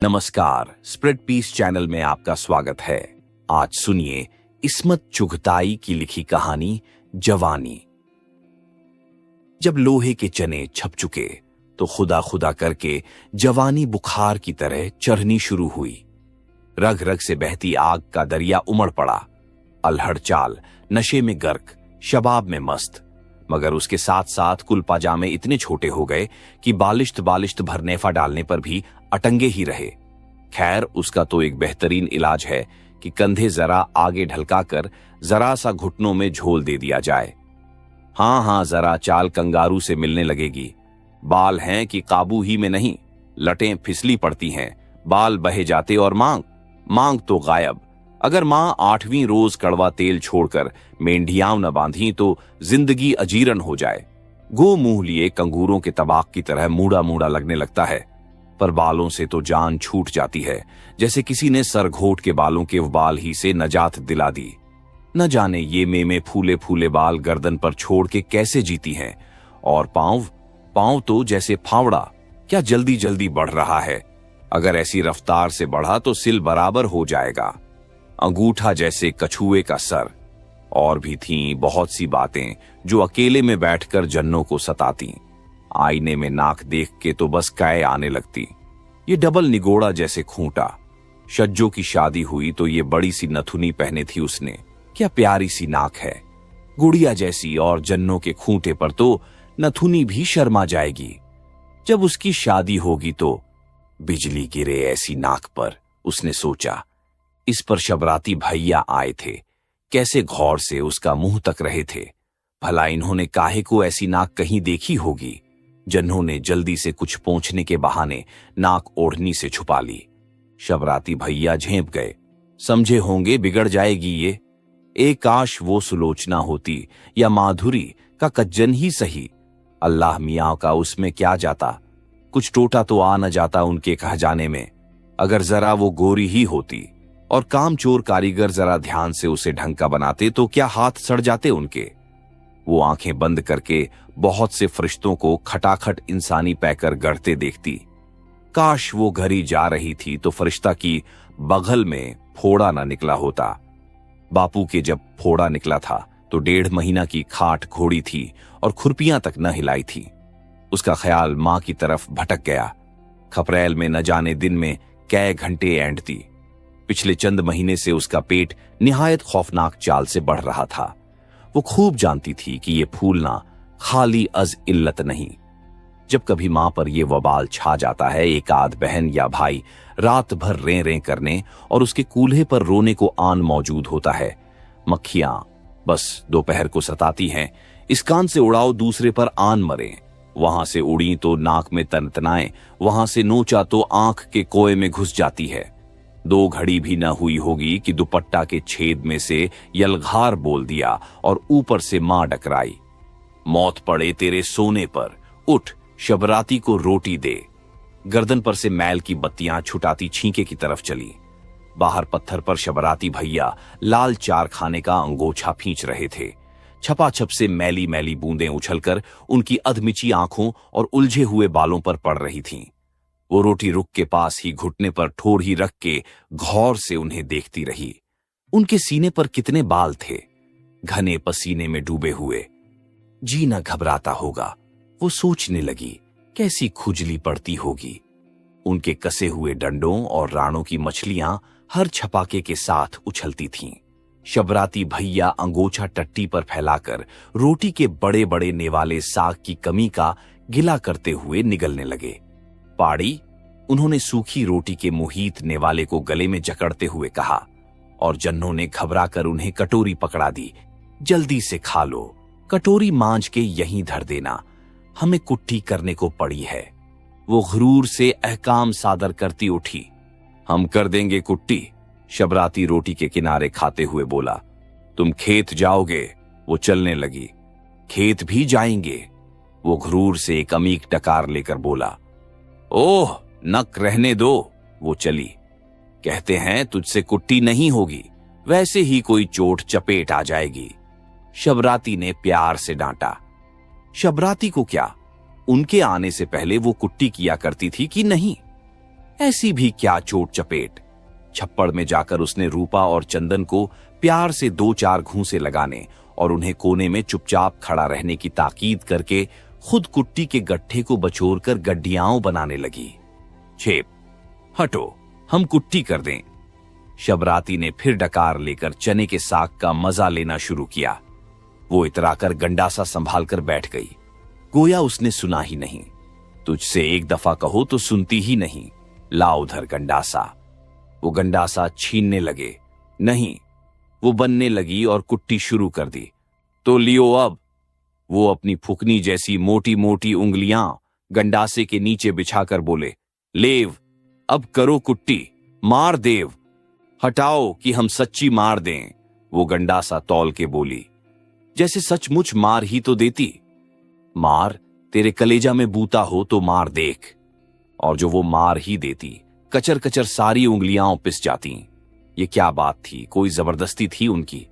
नमस्कार, spread piece channel में आपका स्वागत है। आज सुनिए इस्मत चुगताई की लिखी कहानी जवानी। जब लोहे के चने छप चुके तो खुदा खुदा करके जवानी बुखार की तरह चढ़नी शुरू हुई। रग रग से बहती आग का दरिया उमड़ पड़ा। अल्हड़ चाल, नशे में गर्क, शबाब में मस्त, मगर उसके साथ साथ कुल पाजामे इतने छोटे हो गए कि बालिश्त बालिश्त भर नेफा डालने पर भी अटंगे ही रहे। खैर, उसका तो एक बेहतरीन इलाज है कि कंधे जरा आगे ढलकाकर जरा सा घुटनों में झोल दे दिया जाए। हाँ, जरा चाल कंगारू से मिलने लगेगी। बाल हैं कि काबू ही में नहीं, लटें फिसली पड़ती हैं, बाल बहे जाते और मांग तो गायब। अगर मां 8वीं रोज कड़वा तेल छोड़कर मेंढियां न बांधी तो जिंदगी अजीरन हो जाए। गो मुंह लिए कंगूरों के तबाक की तरह मूड़ा मूड़ा लगने लगता है, पर बालों से तो जान छूट जाती है, जैसे किसी ने सरघोट के बालों के बाल ही से नजात दिला दी। न जाने ये में फूले फूले बाल गर्दन पर छोड़ के कैसे जीती हैं। और पांव तो जैसे फावड़ा, क्या जल्दी जल्दी बढ़ रहा है। अगर ऐसी रफ्तार से बढ़ा तो सिल बराबर हो जाएगा। अंगूठा जैसे कछुए का सर। और भी थीं बहुत सी बातें जो अकेले में बैठकर जन्नों को सताती। आईने में नाक देख के तो बस कै आने लगती। ये डबल निगोड़ा जैसे खूंटा। शज्जो की शादी हुई तो ये बड़ी सी नथुनी पहने थी उसने, क्या प्यारी सी नाक है, गुड़िया जैसी। और जन्नों के खूंटे पर तो नथुनी भी शर्मा जाएगी। जब उसकी शादी होगी तो बिजली गिरे ऐसी नाक पर, उसने सोचा। इस पर शबराती भैया आए थे, कैसे गौर से उसका मुंह तक रहे थे। भला इन्होंने काहे को ऐसी नाक कहीं देखी होगी। जन्नों ने जल्दी से कुछ पोंछने के बहाने नाक ओढ़नी से छुपा ली। शबराती भैया झेंप गए, समझे होंगे बिगड़ जाएगी ये। एक काश वो सुलोचना होती या माधुरी का कज्जन ही सही। अल्लाह मियाँ का उसमें क्या जाता, कुछ टोटा तो आ न जाता उनके कह जाने में। अगर जरा वो गोरी ही होती और कामचोर कारीगर जरा ध्यान से उसे ढंग का बनाते तो क्या हाथ सड़ जाते उनके। वो आंखें बंद करके बहुत से फरिश्तों को खटाखट इंसानी पैकर गढ़ते देखती। काश वो घड़ी जा रही थी तो फरिश्ता की बगल में फोड़ा ना निकला होता। बापू के जब फोड़ा निकला था तो 1.5 महीना की खाट घोड़ी थी और खुरपियां तक न हिलाई थी। उसका ख्याल मां की तरफ भटक गया। खपरेल में न जाने दिन में कै घंटे ऐंठती। पिछले चंद महीने से उसका पेट निहायत खौफनाक चाल से बढ़ रहा था। वो खूब जानती थी कि ये फूलना खाली अज इल्लत नहीं। जब कभी मां पर यह वबाल छा जाता है, एक आध बहन या भाई रात भर रें करने और उसके कूल्हे पर रोने को आन मौजूद होता है। मक्खियां बस दोपहर को सताती हैं, इस कान से उड़ाओ दूसरे पर आन मरे। वहां से उड़ी तो नाक में तनतनाए, वहां से नोचा तो आंख के कोए में घुस जाती है। 2 घड़ी भी न हुई होगी कि दुपट्टा के छेद में से यलघार बोल दिया और ऊपर से मां डकराई। मौत पड़े तेरे सोने पर, उठ शबराती को रोटी दे। गर्दन पर से मैल की बत्तियां छुटाती छींके की तरफ चली। बाहर पत्थर पर शबराती भैया लाल चार खाने का अंगोछा खींच रहे थे। छपाछप से मैली मैली बूंदें उछलकर उनकी अधमिची आंखों और उलझे हुए बालों पर पड़ रही थीं। वो रोटी रुक के पास ही घुटने पर ठोर ही रख के गौर से उन्हें देखती रही। उनके सीने पर कितने बाल थे, घने पसीने में डूबे हुए। जी न घबराता होगा, वो सोचने लगी, कैसी खुजली पड़ती होगी। उनके कसे हुए डंडों और राणों की मछलियां हर छपाके के साथ उछलती थीं। शबराती भैया अंगोछा टट्टी पर फैलाकर रोटी के बड़े बड़े नेवाले साग की कमी का गिला करते हुए निगलने लगे। पाड़ी, उन्होंने सूखी रोटी के मुहीत नेवाले को गले में जकड़ते हुए कहा, और जन्नों ने घबराकर उन्हें कटोरी पकड़ा दी। जल्दी से खा लो, कटोरी मांझ के यहीं धर देना, हमें कुट्टी करने को पड़ी है। वो गुरूर से अहकाम सादर करती उठी। हम कर देंगे कुट्टी, शबराती रोटी के किनारे खाते हुए बोला। तुम खेत जाओगे? वो चलने लगी। खेत भी जाएंगे? वो गुरूर से एक अमीक टकार लेकर बोला। ओह, नक रहने दो। वो चली। कहते हैं तुझसे कुट्टी नहीं होगी, वैसे ही कोई चोट चपेट आ जाएगी। शबराती ने प्यार से डांटा। शबराती को क्या, उनके आने से पहले वो कुट्टी किया करती थी कि नहीं? ऐसी भी क्या चोट चपेट। छप्पड़ में जाकर उसने रूपा और चंदन को प्यार से 2-4 घूंसे लगाने और उन्हें कोने में चुपचाप खड़ा रहने की ताकीद करके खुद कुट्टी के गट्ठे को बचोरकर गड्डियां बनाने लगी। छेप, हटो, हम कुट्टी कर दें। शबराती ने फिर डकार लेकर चने के साग का मजा लेना शुरू किया। वो इतराकर गंडासा संभाल कर बैठ गई, गोया उसने सुना ही नहीं। तुझसे एक दफा कहो तो सुनती ही नहीं। ला उधर गंडासा। वो गंडासा छीनने लगे। नहीं, वो बनने लगी और कुट्टी शुरू कर दी। तो लियो अब। वो अपनी फुकनी जैसी मोटी मोटी उंगलियां गंडासे के नीचे बिछाकर बोले, लेव, अब करो कुट्टी, मार देव, हटाओ कि हम सच्ची मार दें। वो गंडासा तौल के बोली, जैसे सचमुच मार ही तो देती। मार, तेरे कलेजा में बूता हो तो मार देख। और जो वो मार ही देती, कचर कचर सारी उंगलियां पिस जाती। ये क्या बात थी, कोई जबरदस्ती थी उनकी?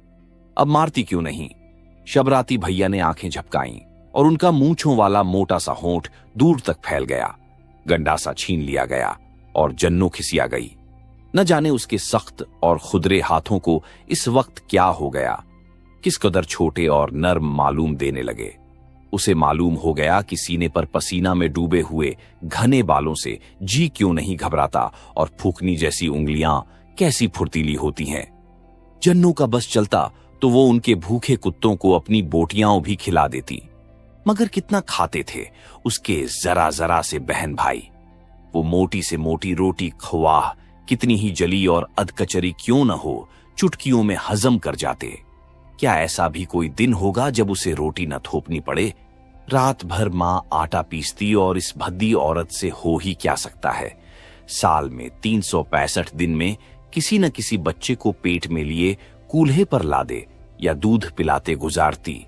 अब मारती क्यों नहीं? शबराती भैया ने आंखें झपकाईं और उनका मूंछों वाला मोटा सा होंठ दूर तक फैल गया। गंडासा छीन लिया गया और जन्नो खिसिया गई। न जाने उसके सख्त और खुदरे हाथों को इस वक्त क्या हो गया, किस कदर छोटे और नर्म मालूम देने लगे। उसे मालूम हो गया कि सीने पर पसीना में डूबे हुए घने बालों से जी क्यों नहीं घबराता और फूकनी जैसी उंगलियां कैसी फुर्तीली होती हैं। जन्नों का बस चलता तो वो उनके भूखे कुत्तों को अपनी बोटियां भी खिला देती। मगर कितना खाते थे उसके जरा जरा से बहन भाई। वो मोटी से मोटी रोटी ख्वाह कितनी ही जली और अधकचरी क्यों न हो, चुटकियों में हजम कर जाते। क्या ऐसा भी कोई दिन होगा जब उसे रोटी न थोपनी पड़े? रात भर मां आटा पीसती और इस भद्दी औरत से हो ही क्या सकता है। साल में 365 दिन में किसी न किसी बच्चे को पेट में लिए कूल्हे पर ला दे या दूध पिलाते गुजारती।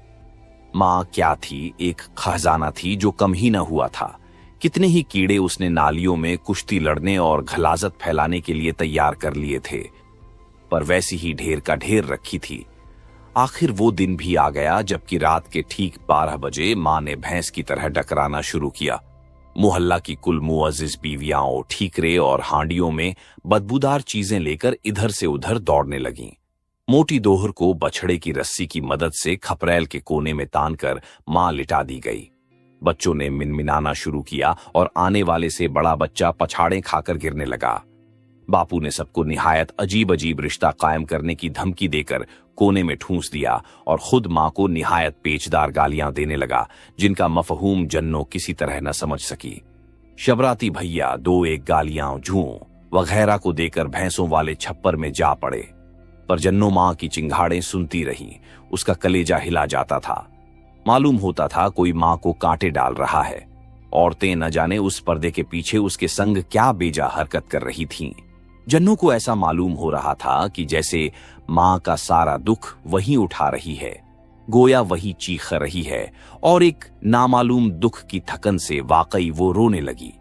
मां क्या थी, एक खजाना थी जो कम ही न हुआ था। कितने ही कीड़े उसने नालियों में कुश्ती लड़ने और घलाजत फैलाने के लिए तैयार कर लिए थे, पर वैसी ही ढेर का ढेर रखी थी। आखिर वो दिन भी आ गया जबकि रात के ठीक 12 बजे मां ने भैंस की तरह डकराना शुरू किया। मोहल्ला की कुल मुअज्जिज बीवियां ठीकरे और हांडियों में बदबूदार चीजें लेकर इधर से उधर दौड़ने लगीं। मोटी दोहर को बछड़े की रस्सी की मदद से खपरेल के कोने में तानकर मां लिटा दी गई। बच्चों ने मिनमिनाना शुरू किया और आने वाले से बड़ा बच्चा पछाड़े खाकर गिरने लगा। बापू ने सबको निहायत अजीब अजीब रिश्ता कायम करने की धमकी देकर कोने में ठूंस दिया और खुद मां को निहायत पेचदार गालियां देने लगा, जिनका मफहूम जन्नो किसी तरह न समझ सकी। शबराती भैया 2-1 गालियां, जूं वगैरह को देकर भैंसों वाले छप्पर में जा पड़े, पर जन्नो मां की चिंगाड़ें सुनती रही। उसका कलेजा हिला जाता था। मालूम होता था कोई मां को कांटे डाल रहा है। औरतें न जाने उस पर्दे के पीछे उसके संग क्या बेजा हरकत कर रही थीं। जन्नू को ऐसा मालूम हो रहा था कि जैसे मां का सारा दुख वही उठा रही है, गोया वही चीख रही है, और एक नामालूम दुख की थकन से वाकई वो रोने लगी।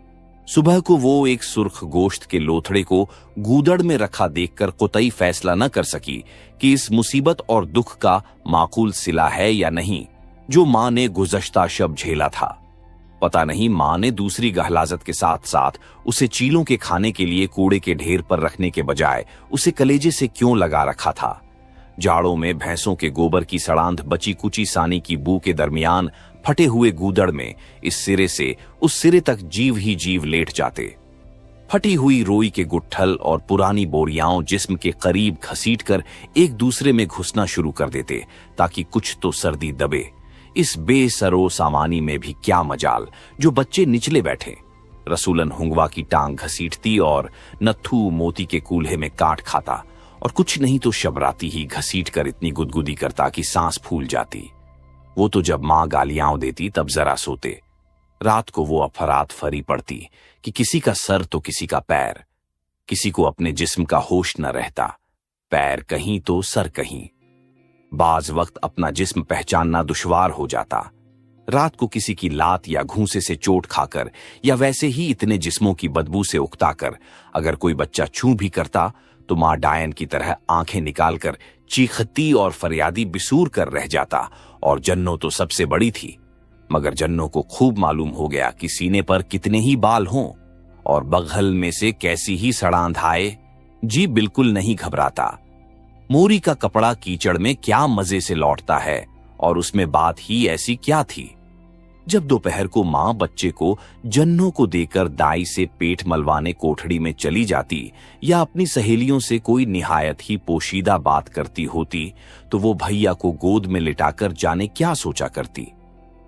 सुबह को वो एक सुर्ख गोश्त के लोथड़े को गूदड़ में रखा देखकर कुतई फैसला न कर सकी कि इस मुसीबत और दुख का माकूल सिला है या नहीं जो मां ने गुज़श्ता शब झेला था। पता नहीं मां ने दूसरी गहलाजत के साथ साथ उसे चीलों के खाने के लिए कूड़े के ढेर पर रखने के बजाय उसे कलेजे से क्यों लगा रखा था। जाड़ों में भैंसों के गोबर की सड़ांध बची कुची सानी की बू के दरमियान फटे हुए गूदड़ में इस सिरे से उस सिरे तक जीव ही जीव लेट जाते। फटी हुई रोई के गुट्ठल और पुरानी बोरियां जिस्म के करीब घसीटकर एक दूसरे में घुसना शुरू कर देते ताकि कुछ तो सर्दी दबे। इस बेसरो सामानी में भी क्या मजाल जो बच्चे निचले बैठे। रसूलन हुंगवा की टांग घसीटती और नत्थू मोती के कूल्हे में काट खाता, और कुछ नहीं तो शबराती ही घसीट कर इतनी गुदगुदी करता कि सांस फूल जाती। वो तो जब मां गालियां देती तब जरा सोते। रात को वो अफरात फरी पड़ती कि किसी का सर तो किसी का पैर, किसी को अपने जिस्म का होश न रहता। पैर कहीं तो सर कहीं। बाज वक्त अपना जिस्म पहचानना दुश्वार हो जाता। रात को किसी की लात या घूंसे से चोट खाकर या वैसे ही इतने जिस्मों की बदबू से उकताकर अगर कोई बच्चा छू भी करता तो मां डायन की तरह आंखें निकालकर चीखती और फरियादी बिसूर कर रह जाता। और जन्नो तो सबसे बड़ी थी, मगर जन्नो को खूब मालूम हो गया कि सीने पर कितने ही बाल हों और बगल में से कैसी ही सड़ांध आए, जी बिल्कुल नहीं घबराता। मोरी का कपड़ा कीचड़ में क्या मजे से लौटता है, और उसमें बात ही ऐसी क्या थी। जब दोपहर को मां बच्चे को जन्नों को देकर दाई से पेट मलवाने कोठड़ी में चली जाती या अपनी सहेलियों से कोई निहायत ही पोशीदा बात करती होती, तो वो भैया को गोद में लिटाकर जाने क्या सोचा करती।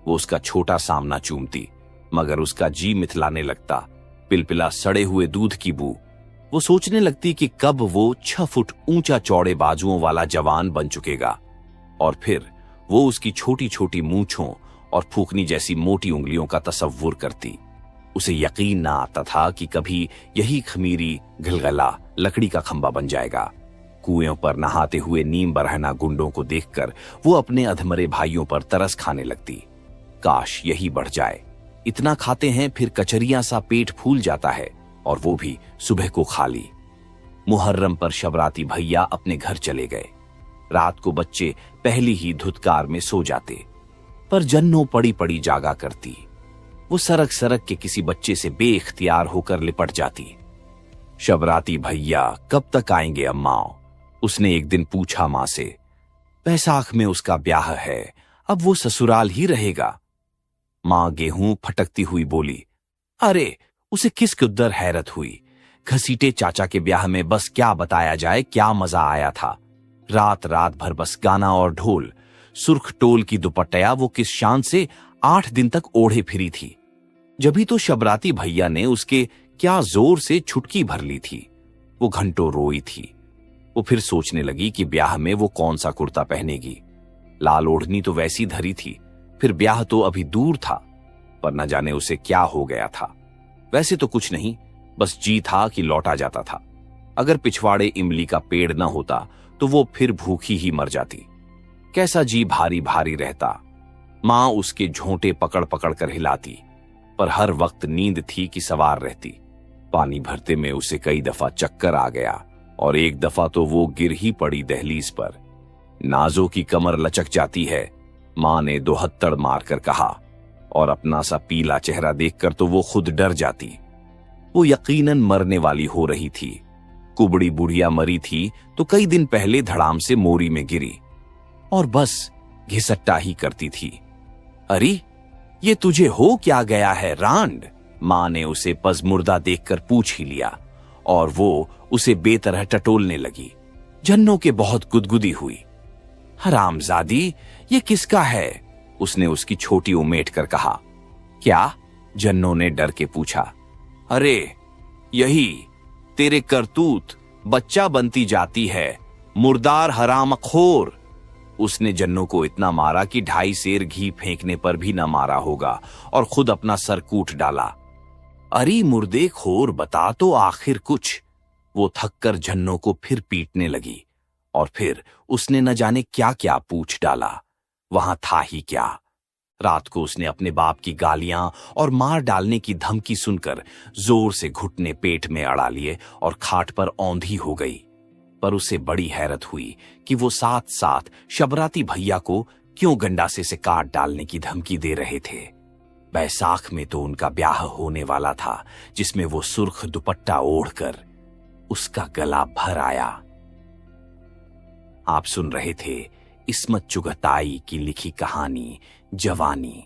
वो उसका छोटा सामना चूमती, मगर उसका जी मिथलाने लगता। पिलपिला सड़े हुए दूध की बू। वो सोचने लगती कि कब वो 6 फुट ऊंचा चौड़े बाजुओं वाला जवान बन चुकेगा, और फिर वो उसकी छोटी छोटी मूंछों और फूकनी जैसी मोटी उंगलियों का तसव्वुर करती। उसे यकीन ना आता था कि कभी यही खमीरी घिलगला लकड़ी का खंबा बन जाएगा। कुएं पर नहाते हुए नीम बरहना गुंडों को देखकर वो अपने अधमरे भाइयों पर तरस खाने लगती। काश यही बढ़ जाए। इतना खाते हैं फिर कचरियां सा पेट फूल जाता है, और वो भी सुबह को खाली। मुहर्रम पर शबराती भैया अपने घर चले गए। रात को बच्चे पहली ही धुतकार में सो जाते, पर जन्नो पड़ी पड़ी जागा करती। वो सरक सरक के किसी बच्चे से बेइख्तियार होकर लिपट जाती। शबराती भैया कब तक आएंगे अम्मा? उसने एक दिन पूछा मां से। बैसाख में उसका ब्याह है, अब वो ससुराल ही रहेगा। मां गेहूं फटकती हुई बोली, अरे उसे किस कुद्दर हैरत हुई। घसीटे चाचा के ब्याह में बस क्या बताया जाए, क्या मजा आया था। रात रात भर बस गाना और ढोल। सुर्ख टोल की दुपट्टिया वो किस शान से 8 दिन तक ओढ़े फिरी थी। जभी तो शबराती भैया ने उसके क्या जोर से छुटकी भर ली थी। वो घंटों रोई थी। वो फिर सोचने लगी कि ब्याह में वो कौन सा कुर्ता पहनेगी। लाल ओढ़नी तो वैसी धरी थी, फिर ब्याह तो अभी दूर था, पर न जाने उसे क्या हो गया था। वैसे तो कुछ नहीं, बस जी था कि लौटा जाता था। अगर पिछवाड़े इमली का पेड़ न होता तो वो फिर भूखी ही मर जाती। कैसा जी भारी भारी रहता। मां उसके झोंटे पकड़ पकड़ कर हिलाती, पर हर वक्त नींद थी कि सवार रहती। पानी भरते में उसे कई दफा चक्कर आ गया, और एक दफा तो वो गिर ही पड़ी दहलीज पर। नाजो की कमर लचक जाती है, मां ने 2 हत्थड़ मारकर कहा, और अपना सा पीला चेहरा देखकर तो वो खुद डर जाती। वो यकीनन मरने वाली हो रही थी। कुबड़ी बुढ़िया मरी थी तो कई दिन पहले धड़ाम से मोरी में गिरी, और बस घिसट्टा ही करती थी। अरे ये तुझे हो क्या गया है रांड? मां ने उसे पजमुर्दा देखकर पूछ ही लिया, और वो उसे बेतरह टटोलने लगी। जन्नों के बहुत गुदगुदी हुई। हरामजादी, ये किसका है? उसने उसकी छोटी उमेट कर कहा। क्या? जन्नों ने डर के पूछा। अरे यही तेरे करतूत, बच्चा बनती जाती है, मुर्दार हरामखोर। उसने जन्नों को इतना मारा कि 2.5 सेर घी फेंकने पर भी न मारा होगा, और खुद अपना सर कूट डाला। अरे मुर्दे खोर, बता तो आखिर कुछ। वो थककर जन्नों को फिर पीटने लगी, और फिर उसने न जाने क्या क्या पूछ डाला। वहां था ही क्या। रात को उसने अपने बाप की गालियां और मार डालने की धमकी सुनकर जोर से घुटने पेट में अड़ा लिए और खाट पर औंधी हो गई। पर उसे बड़ी हैरत हुई कि वो साथ साथ शबराती भैया को क्यों गंडासे से काट डालने की धमकी दे रहे थे। बैसाख में तो उनका ब्याह होने वाला था, जिसमें वो सुर्ख दुपट्टा ओढ़कर उसका गला भर आया। आप सुन रहे थे इस्मत चुगताई की लिखी कहानी जवानी।